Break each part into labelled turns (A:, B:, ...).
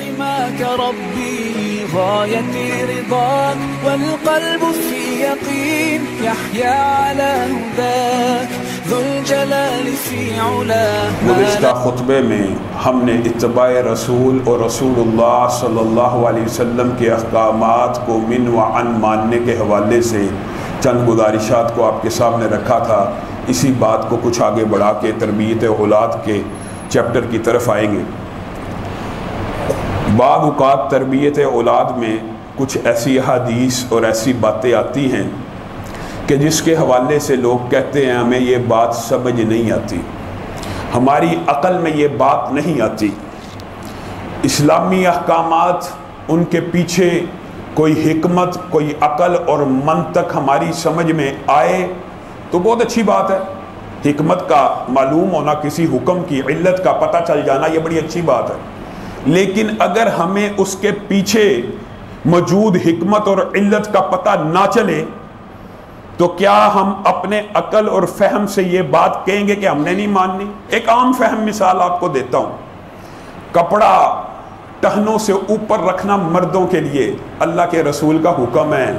A: حماك ربي غايتي رضاك والقلب في يقين يحيا على هداك ذو الجلال في علاك.
B: گزشتہ خطبے میں ہم نے اتباع رسول اور رسول اللہ صلی اللہ علیہ وسلم کے احکامات کو من و عن ماننے کے حوالے سے چند گزارشات کو آپ کے سامنے رکھا تھا. اسی بات کو کچھ آگے بڑھا کے تربیت اولاد کے چیپٹر کی طرف آئیں گے. بعض اوقات تربیت اولاد میں کچھ ایسی حدیث اور ایسی باتیں آتی ہیں کہ جس کے حوالے سے لوگ کہتے ہیں ہمیں یہ بات سمجھ نہیں آتی، ہماری عقل میں یہ بات نہیں آتی. اسلامی احکامات، ان کے پیچھے کوئی حکمت، کوئی عقل اور منطق ہماری سمجھ میں آئے تو بہت اچھی بات ہے. حکمت کا معلوم ہونا، کسی حکم کی علت کا پتہ چل جانا، یہ بڑی اچھی بات ہے. لیکن اگر ہمیں اس کے پیچھے موجود حکمت اور علت کا پتہ نہ چلے تو کیا ہم اپنے عقل اور فہم سے یہ بات کہیں گے کہ ہم نے نہیں ماننی؟ ایک عام فہم مثال آپ کو دیتا ہوں. کپڑا ٹہنوں سے اوپر رکھنا مردوں کے لیے اللہ کے رسول کا حکم ہے.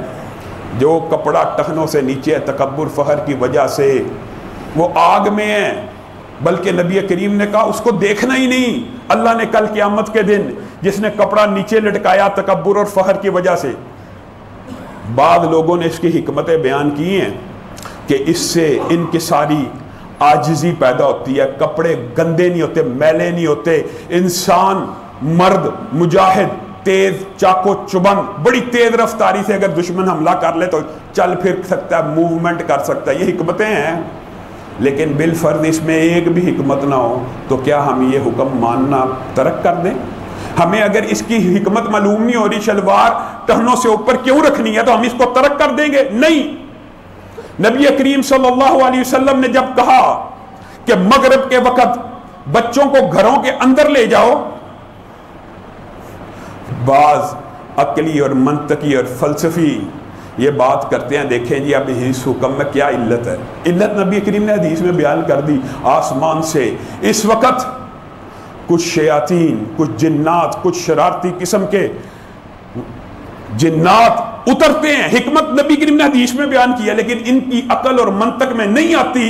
B: جو کپڑا ٹہنوں سے نیچے ہے تکبر فخر کی وجہ سے وہ آگ میں ہے، بلکہ نبی کریم نے کہا اس کو دیکھنا ہی نہیں. اللہ نے کل قیامت کے دن جس نے کپڑا نیچے لٹکایا تکبر اور فخر کی وجہ سے، بعض لوگوں نے اس کی حکمتیں بیان کی ہیں کہ اس سے ان کی ساری عاجزی پیدا ہوتی ہے، کپڑے گندے نہیں ہوتے، میلے نہیں ہوتے. انسان مرد مجاہد تیز چاقو چبن بڑی تیز رفتاری سے اگر دشمن حملہ کر لے تو چل پھر سکتا ہے، موومنٹ کر سکتا ہے. یہ حکمتیں ہیں. لیکن بالفرض اس میں ایک بھی حکمت نہ ہو تو کیا ہم یہ حکم ماننا ترک کر دیں؟ ہمیں اگر اس کی حکمت معلوم نہیں ہو رہی شلوار ٹہنوں سے اوپر کیوں رکھنی ہے تو ہم اس کو ترک کر دیں گے؟ نہیں. نبی کریم صلی اللہ علیہ وسلم نے جب کہا کہ مغرب کے وقت بچوں کو گھروں کے اندر لے جاؤ، بعض عقلی اور منطقی اور فلسفی یہ بات کرتے ہیں دیکھیں جی اب اس حکم میں کیا علت ہے. علت نبی کریم نے حدیث میں بیان کر دی. آسمان سے اس وقت کچھ شیاطین، کچھ جنات، کچھ شرارتی قسم کے جنات اترتے ہیں. حکمت نبی کریم نے حدیث میں بیان کیا لیکن ان کی عقل اور منطق میں نہیں آتی.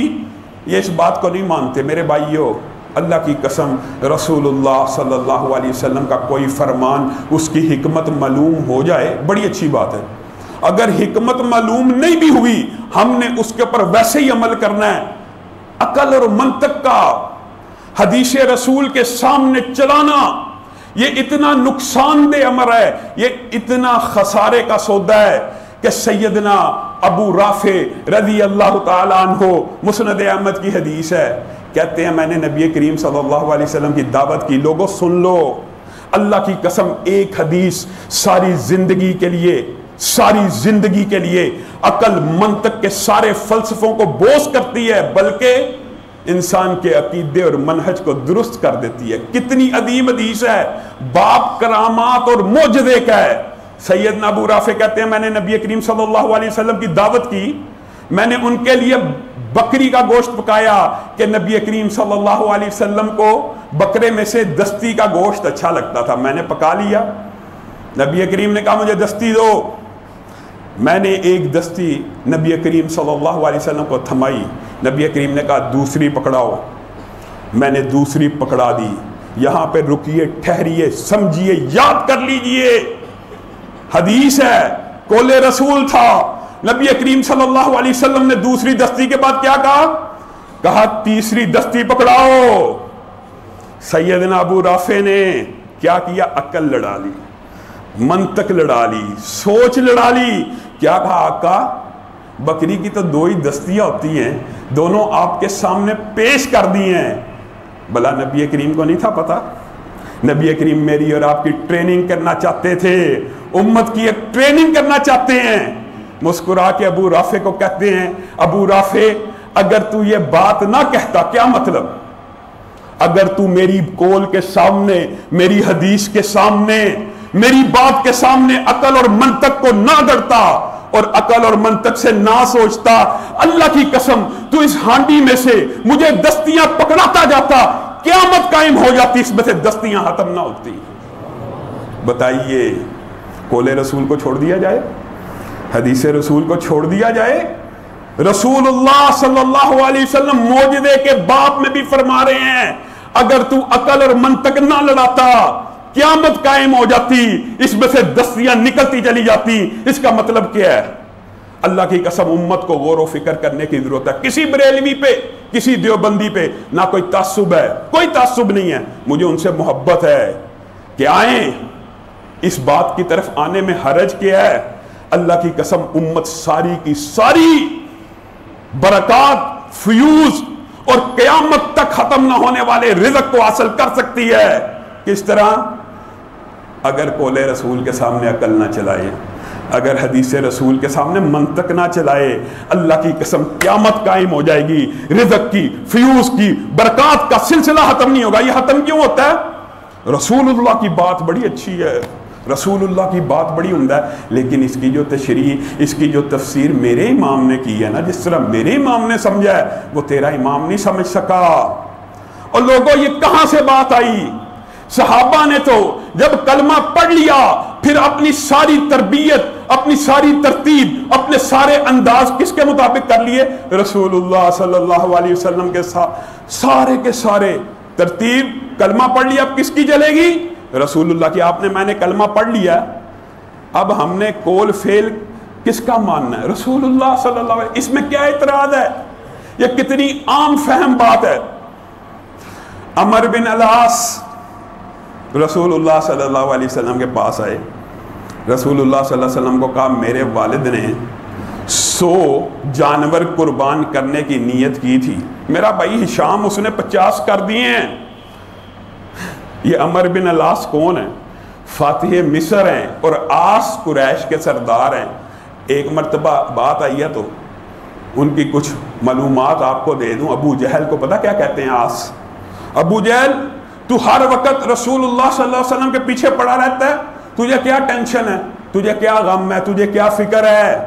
B: یہ اس بات کو نہیں مانتے. میرے بھائیو، اللہ کی قسم رسول اللہ صلی اللہ علیہ وسلم کا کوئی فرمان اس کی حکمت معلوم ہو جائے بڑی اچھی بات ہے. اگر حکمت معلوم نہیں بھی ہوئی ہم نے اس کے اوپر ویسے ہی عمل کرنا ہے. عقل اور منطق کا حدیث رسول کے سامنے چلانا یہ اتنا نقصان دہ امر ہے، یہ اتنا خسارے کا سودا ہے کہ سیدنا ابو رافع رضی اللہ تعالیٰ عنہ، مسند احمد کی حدیث ہے، کہتے ہیں میں نے نبی کریم صلی اللہ علیہ وسلم کی دعوت کی. لوگوں سن لو، اللہ کی قسم ایک حدیث ساری زندگی کے لیے عقل منطق کے سارے فلسفوں کو بوس کرتی ہے، بلکہ انسان کے عقیدے اور منہج کو درست کر دیتی ہے. کتنی عظیم حدیث ہے، باب کرامات اور معجزے کا ہے. سیدنا ابو رافع کہتے ہیں میں نے نبی کریم صلی اللہ علیہ وسلم کی دعوت کی، میں نے ان کے لیے بکری کا گوشت پکایا کہ نبی کریم صلی اللہ علیہ وسلم کو بکرے میں سے دستی کا گوشت اچھا لگتا تھا. میں نے پکا لیا. نبی کریم نے کہا مجھے دستی دو. میں نے ایک دستی نبی کریم صلی اللہ علیہ وسلم کو تھمائی. نبی کریم نے کہا دوسری پکڑاؤ. میں نے دوسری پکڑا دی. یہاں پہ رکیے، ٹھہریے، سمجھیے، یاد کر لیجئے. حدیث ہے، قول رسول تھا. نبی کریم صلی اللہ علیہ وسلم نے دوسری دستی کے بعد کیا کہا تیسری دستی پکڑاؤ. سیدنا ابو رافع نے کیا کیا؟ عقل لڑا لی، منطق لڑا لی، سوچ لڑا لی. کیا کہا؟ آقا بکری کی تو دو ہی دستیاں ہوتی ہیں، دونوں آپ کے سامنے پیش کر دی ہیں. بلا نبی کریم کو نہیں تھا پتا؟ نبی کریم میری اور آپ کی ٹریننگ کرنا چاہتے تھے، امت کی ایک ٹریننگ کرنا چاہتے ہیں. مسکرا کے ابو رافع کو کہتے ہیں ابو رافع اگر تو یہ بات نہ کہتا کیا مطلب؟ اگر تو میری قول کے سامنے، میری حدیث کے سامنے، میری بات کے سامنے عقل اور منطق کو نہ گڑتا اور عقل اور منطق سے نہ سوچتا، اللہ کی قسم تو اس ہانڈی میں سے مجھے دستیاں پکڑاتا جاتا، قیامت قائم ہو جاتی، اس میں سے دستیاں ختم نہ ہوتی. بتائیے قول رسول کو چھوڑ دیا جائے؟ حدیث رسول کو چھوڑ دیا جائے؟ رسول اللہ صلی اللہ علیہ وسلم معجزے کے باب میں بھی فرما رہے ہیں اگر تو عقل اور منطق نہ لڑاتا قیامت قائم ہو جاتی، اس میں سے دستیاں نکلتی چلی جاتی۔ اس کا مطلب کیا ہے؟ اللہ کی قسم امت کو غور و فکر کرنے کی ضرورت ہے۔ کسی بریلوی پہ، کسی دیوبندی پہ نہ کوئی تعصب ہے، کوئی تعصب نہیں ہے، مجھے ان سے محبت ہے کہ آئیں، اس بات کی طرف آنے میں حرج کیا ہے؟ اللہ کی قسم امت ساری کی ساری برکات، فیوز اور قیامت تک ختم نہ ہونے والے رزق کو حاصل کر سکتی ہے۔ کس طرح؟ اگر قول رسول کے سامنے عقل نہ چلائے، اگر حدیث رسول کے سامنے منطق نہ چلائے، اللہ کی قسم قیامت قائم ہو جائے گی، رزق کی، فیوز کی، برکات کا سلسلہ ختم نہیں ہوگا۔ یہ ختم کیوں ہوتا ہے؟ رسول اللہ کی بات بڑی اچھی ہے، رسول اللہ کی بات بڑی عمدہ ہے، لیکن اس کی جو تشریح، اس کی جو تفسیر میرے امام نے کی ہے نا، جس طرح میرے امام نے سمجھا ہے وہ تیرا امام نہیں سمجھ سکا۔ اور لوگوں یہ کہاں سے بات آئی؟ صحابہ نے تو جب کلمہ پڑھ لیا پھر اپنی ساری تربیت، اپنی ساری ترتیب، اپنے سارے انداز کس کے مطابق کر لیے؟ رسول اللہ صلی اللہ علیہ وسلم کے سارے کے سارے ترتیب۔ کلمہ پڑھ لیا، اب کس کی چلے گی؟ رسول اللہ کی۔ آپ نے، میں نے کلمہ پڑھ لیا، اب ہم نے قول فعل کس کا ماننا ہے؟ رسول اللہ صلی اللہ علیہ وسلم۔ اس میں کیا اعتراض ہے؟ یہ کتنی عام فہم بات ہے۔ عمر بن العاص رسول اللہ صلی اللہ علیہ وسلم کے پاس آئے، رسول اللہ صلی اللہ علیہ وسلم کو کہا میرے والد نے 100 جانور قربان کرنے کی نیت کی تھی، میرا بھائی ہشام اس نے 50 کر دیے ہیں۔ یہ عمر بن العاص کون ہے؟ فاتح مصر ہیں اور عاص قریش کے سردار ہیں۔ ایک مرتبہ بات آئی ہے تو ان کی کچھ معلومات آپ کو دے دوں۔ ابو جہل کو پتہ کیا کہتے ہیں؟ عاص۔ ابو جہل، تو ہر وقت رسول اللہ صلی اللہ علیہ وسلم کے پیچھے پڑا رہتا ہے، تجھے کیا ٹینشن ہے؟ تجھے کیا غم ہے؟ تجھے کیا فکر ہے؟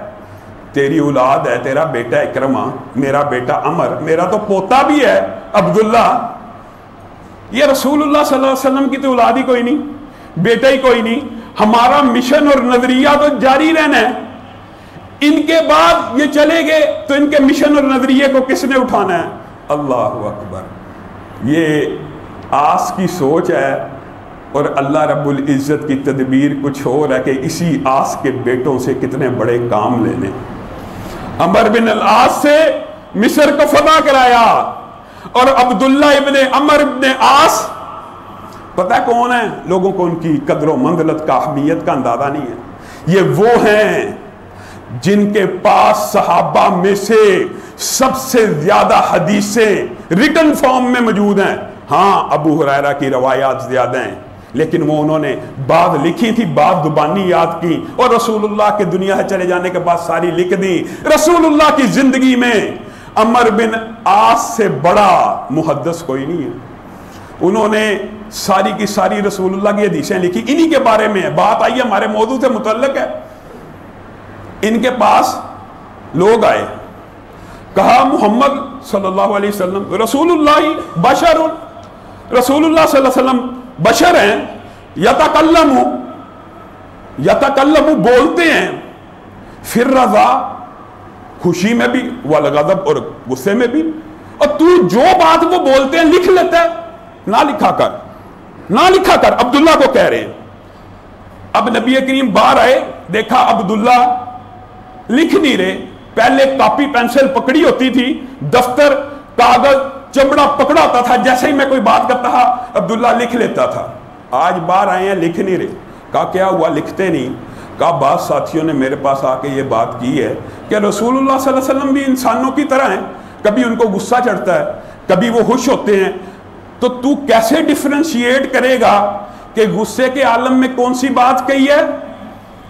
B: تیری اولاد ہے، تیرا بیٹا اکرمہ، میرا بیٹا عمر، میرا تو پوتا بھی ہے عبداللہ، یہ رسول اللہ صلی اللہ علیہ وسلم کی تو اولاد ہی کوئی نہیں، بیٹا ہی کوئی نہیں۔ ہمارا مشن اور نظریہ تو جاری رہنا ہے، ان کے بعد یہ چلے گئے تو ان کے مشن اور نظریے کو کس نے اٹھانا ہے؟ اللہ اکبر۔ یہ آس کی سوچ ہے اور اللہ رب العزت کی تدبیر کچھ اور ہے کہ اسی آس کے بیٹوں سے کتنے بڑے کام لے لیں۔ عمر بن العاص سے مصر کو فتح کرایا، اور عبداللہ ابن عمر ابن عاص پتہ کون ہے؟ لوگوں کو ان کی قدر و منزلت کا، اہمیت کا اندازہ نہیں ہے۔ یہ وہ ہیں جن کے پاس صحابہ میں سے سب سے زیادہ حدیثیں ریٹن فارم میں موجود ہیں۔ ہاں ابو ہریرہ کی روایات زیادہ ہیں، لیکن وہ انہوں نے بعد لکھی تھی، بعد زبانی یاد کی، اور رسول اللہ کے دنیا سے چلے جانے کے بعد ساری لکھ دی۔ رسول اللہ کی زندگی میں عمر بن عاص سے بڑا محدث کوئی نہیں ہے۔ انہوں نے ساری کی ساری رسول اللہ کی حدیثیں لکھی، انہی کے بارے میں بات آئی، ہمارے موضوع سے متعلق ہے۔ ان کے پاس لوگ آئے، کہا محمد صلی اللہ علیہ وسلم رسول اللہ بشر، رسول اللہ صلی اللہ علیہ وسلم بشر ہیں، یتکلم بولتے ہیں، پھر رضا خوشی میں بھی، والغضب اور غصے میں بھی، اور تو جو بات وہ بولتے ہیں لکھ لیتا ہے، نہ لکھا کر، نہ لکھا کر، عبداللہ کو کہہ رہے ہیں۔ اب نبی کریم باہر آئے، دیکھا عبداللہ لکھ نہیں رہے، پہلے کاپی پینسل پکڑی ہوتی تھی، دفتر کاغذ چمڑا پکڑا ہوتا تھا، جیسے ہی میں کوئی بات کرتا تھا عبداللہ لکھ لیتا تھا۔ آج باہر آئے ہیں لکھ نہیں رہے، کہا کیا ہوا؟ لکھتے نہیں۔ کہا بعض ساتھیوں نے میرے پاس آ کے یہ بات کی ہے کہ رسول اللہ صلی اللہ علیہ وسلم بھی انسانوں کی طرح ہیں، کبھی ان کو غصہ چڑھتا ہے، کبھی وہ خوش ہوتے ہیں، تو کیسے ڈیفرنشیٹ کرے گا کہ غصے کے عالم میں کون سی بات کہی ہے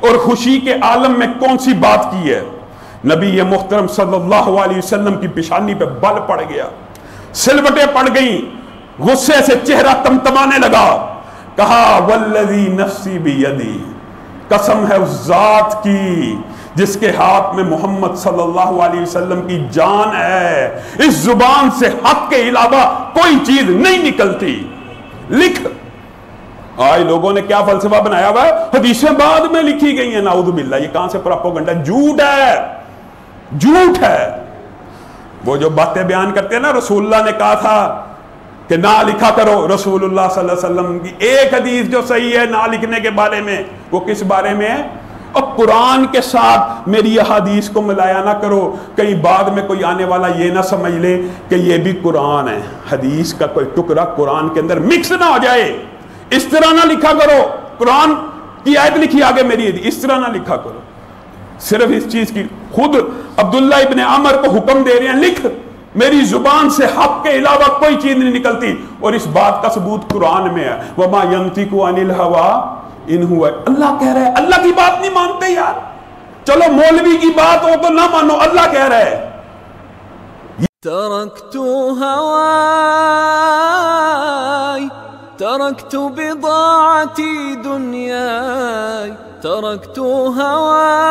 B: اور خوشی کے عالم میں کون سی بات کی ہے؟ نبی محترم صلی اللہ علیہ وسلم کی پیشانی پہ بل پڑ گیا، سلوٹیں پڑ گئیں، غصے سے چہرہ تمتمانے لگا، کہا والذی نفسی بیدی، قسم ہے اس ذات کی جس کے ہاتھ میں محمد صلی اللہ علیہ وسلم کی جان ہے، اس زبان سے حق کے علاوہ کوئی چیز نہیں نکلتی، لکھ۔ آج لوگوں نے کیا فلسفہ بنایا ہوا ہے، حدیثیں بعد میں لکھی گئی ہیں، نعوذ باللہ، یہ کہاں سے پروپیگنڈا، جھوٹ ہے، جھوٹ ہے۔ وہ جو باتیں بیان کرتے ہیں نا، رسول اللہ نے کہا تھا کہ نہ لکھا کرو، رسول اللہ صلی اللہ علیہ وسلم کی ایک حدیث جو صحیح ہے نہ لکھنے کے بارے میں، وہ کس بارے میں ہے؟ اور قرآن کے ساتھ میری احادیث کو ملایا نہ کرو، کہیں بعد میں کوئی آنے والا یہ نہ سمجھ لے کہ یہ بھی قرآن ہے، حدیث کا کوئی ٹکڑا قرآن کے اندر مکس نہ ہو جائے۔ اس طرح نہ لکھا کرو، قرآن کی آیت لکھی آگے میری حدیث، اس طرح نہ لکھا کرو۔ صرف اس چیز کی خود عبداللہ ابن عمر کو حکم دے رہے ہیں، لکھ، میری زبان سے حق کے علاوہ کوئی چیز نہیں نکلتی، اور اس بات کا ثبوت قرآن میں ہے، وَمَا يَنْطِقُ عَنِ الْهَوَىٰ إِنْ هُوَ، اللہ کہہ رہا ہے، اللہ کی بات نہیں مانتے یار، چلو مولوی کی بات ہو تو نہ مانو، اللہ کہہ رہا ہے۔
A: تركت هواي، تركت بضاعتي دنياي، تركت هواي